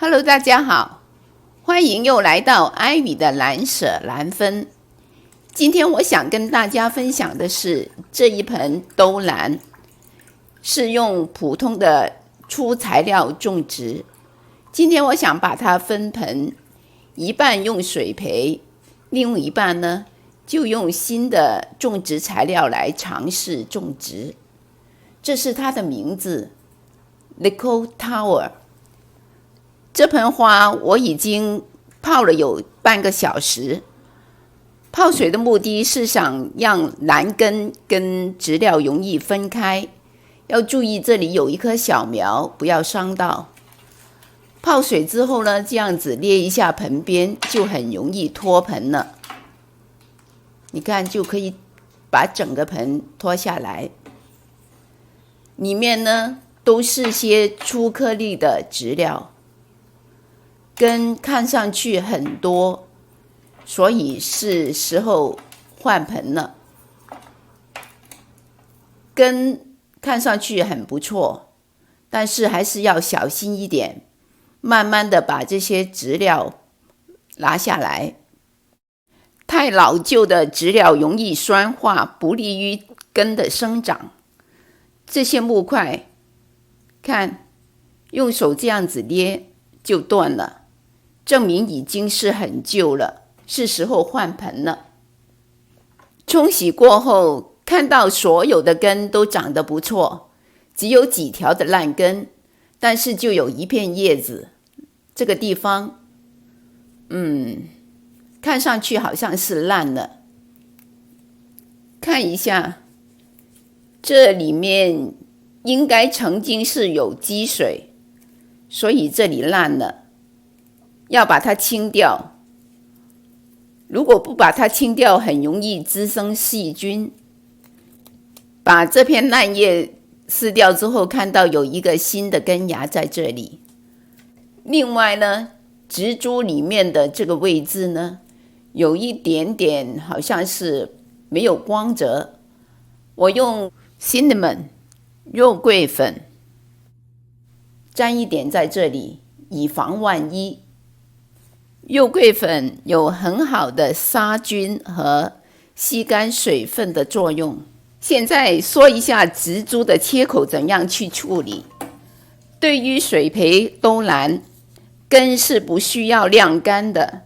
Hello， 大家好，欢迎又来到艾米的蓝舍蓝分。今天我想跟大家分享的是这一盆兜兰，是用普通的粗材料种植。今天我想把它分盆，一半用水培，另一半呢就用新的种植材料来尝试种植。这是它的名字 Little Tower。这盆花我已经泡了有半个小时。泡水的目的是想让兰根跟植料容易分开，要注意这里有一棵小苗，不要伤到。泡水之后呢，这样子捏一下盆边就很容易脱盆了。你看，就可以把整个盆脱下来。里面呢都是些粗颗粒的植料，根看上去很多，所以是时候换盆了。根看上去很不错，但是还是要小心一点，慢慢的把这些植料拿下来。太老旧的植料容易酸化，不利于根的生长。这些木块，看，用手这样子捏就断了，证明已经是很旧了，是时候换盆了。冲洗过后，看到所有的根都长得不错，只有几条的烂根，但是就有一片叶子，这个地方看上去好像是烂了。看一下，这里面应该曾经是有积水，所以这里烂了，要把它清掉。如果不把它清掉，很容易滋生细菌。把这片烂叶撕掉之后，看到有一个新的根芽在这里。另外呢，植株里面的这个位置呢，有一点点好像是没有光泽。我用 cinnamon 肉桂粉沾一点在这里，以防万一。肉桂粉有很好的杀菌和吸干水分的作用。现在说一下植株的切口怎样去处理。对于水培兜兰，根是不需要晾干的，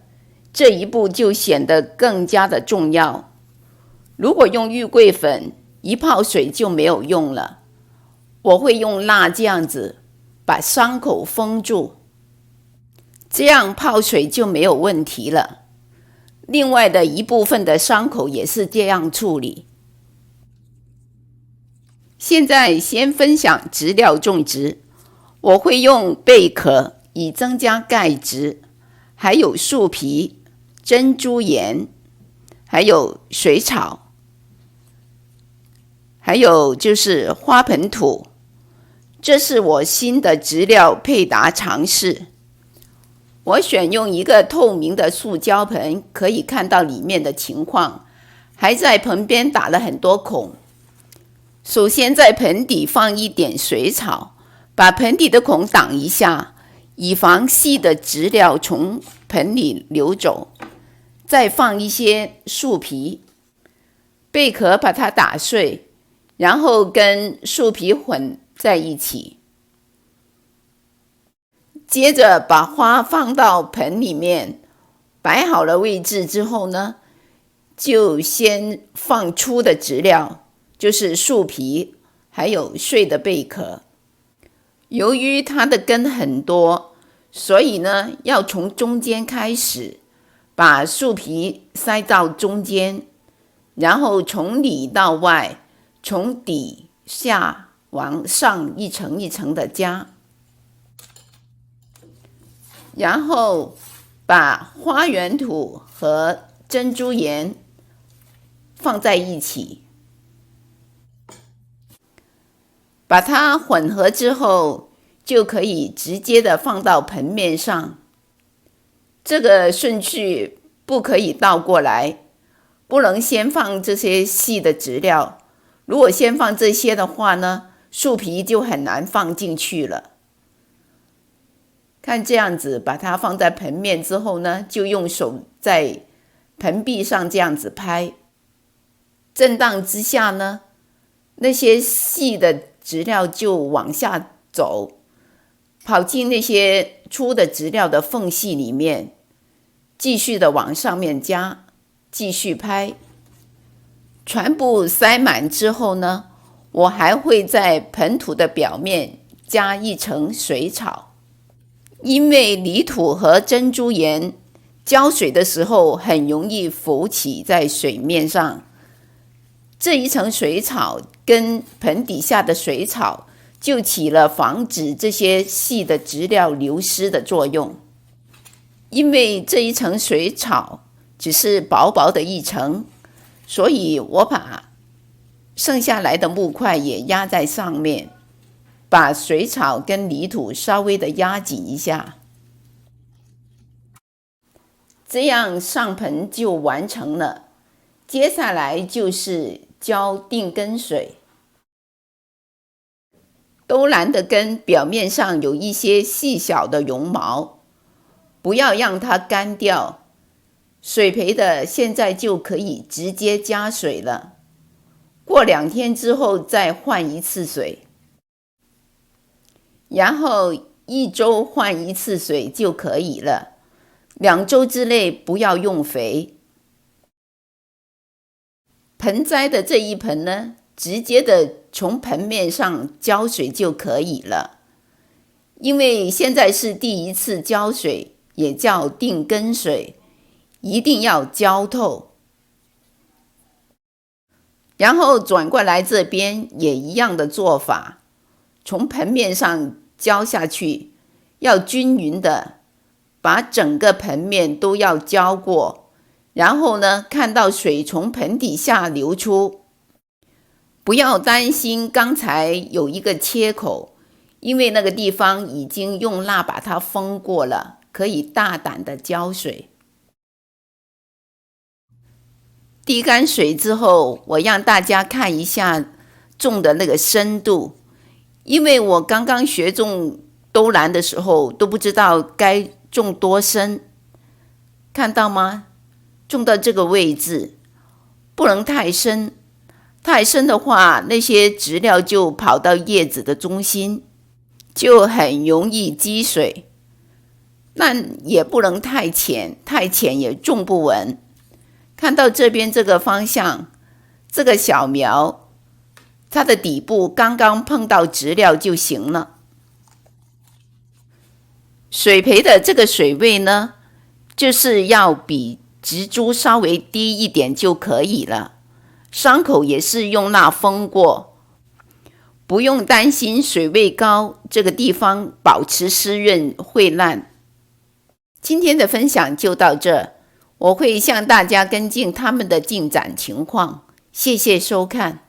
这一步就显得更加的重要。如果用玉桂粉，一泡水就没有用了。我会用蜡这样子把伤口封住，这样泡水就没有问题了。另外的一部分的伤口也是这样处理。现在先分享植料种植，我会用贝壳以增加钙质，还有树皮、珍珠岩，还有水草，还有就是花盆土。这是我新的植料配搭尝试。我选用一个透明的塑胶盆，可以看到里面的情况，还在盆边打了很多孔。首先在盆底放一点水草，把盆底的孔挡一下，以防细的植料从盆里流走。再放一些树皮，贝壳把它打碎，然后跟树皮混在一起。接着把花放到盆里面，摆好了位置之后呢，就先放粗的植料，就是树皮，还有碎的贝壳。由于它的根很多，所以呢，要从中间开始，把树皮塞到中间，然后从里到外，从底下往上一层一层的加。然后把花园土和珍珠岩放在一起，把它混合之后，就可以直接的放到盆面上。这个顺序不可以倒过来，不能先放这些细的植料。如果先放这些的话呢，树皮就很难放进去了。看这样子，把它放在盆面之后呢，就用手在盆壁上这样子拍，震荡之下呢，那些细的质料就往下走，跑进那些粗的质料的缝隙里面，继续的往上面加，继续拍。全部塞满之后呢，我还会在盆土的表面加一层水草，因为泥土和珍珠岩浇水的时候很容易浮起在水面上，这一层水草跟盆底下的水草就起了防止这些细的质料流失的作用。因为这一层水草只是薄薄的一层，所以我把剩下来的木块也压在上面，把水草跟泥土稍微的压紧一下，这样上盆就完成了。接下来就是浇定根水。兜兰的根表面上有一些细小的绒毛，不要让它干掉。水培的现在就可以直接加水了，过2天之后再换一次水，然后1周换一次水就可以了。2周之内不要用肥。盆栽的这一盆呢，直接的从盆面上浇水就可以了，因为现在是第一次浇水，也叫定根水，一定要浇透。然后转过来这边也一样的做法，从盆面上浇下去，要均匀的，把整个盆面都要浇过。然后呢，看到水从盆底下流出，不要担心刚才有一个切口，因为那个地方已经用蜡把它封过了，可以大胆的浇水。滴干水之后，我让大家看一下种的那个深度，因为我刚刚学种兜兰的时候都不知道该种多深，看到吗？种到这个位置，不能太深，太深的话，那些质料就跑到叶子的中心，就很容易积水。但也不能太浅，太浅也种不稳。看到这边这个方向，这个小苗，它的底部刚刚碰到质料就行了。水培的这个水位呢，就是要比植株稍微低一点就可以了。伤口也是用蜡封过，不用担心水位高，这个地方保持湿润会烂。今天的分享就到这，我会向大家跟进他们的进展情况。谢谢收看。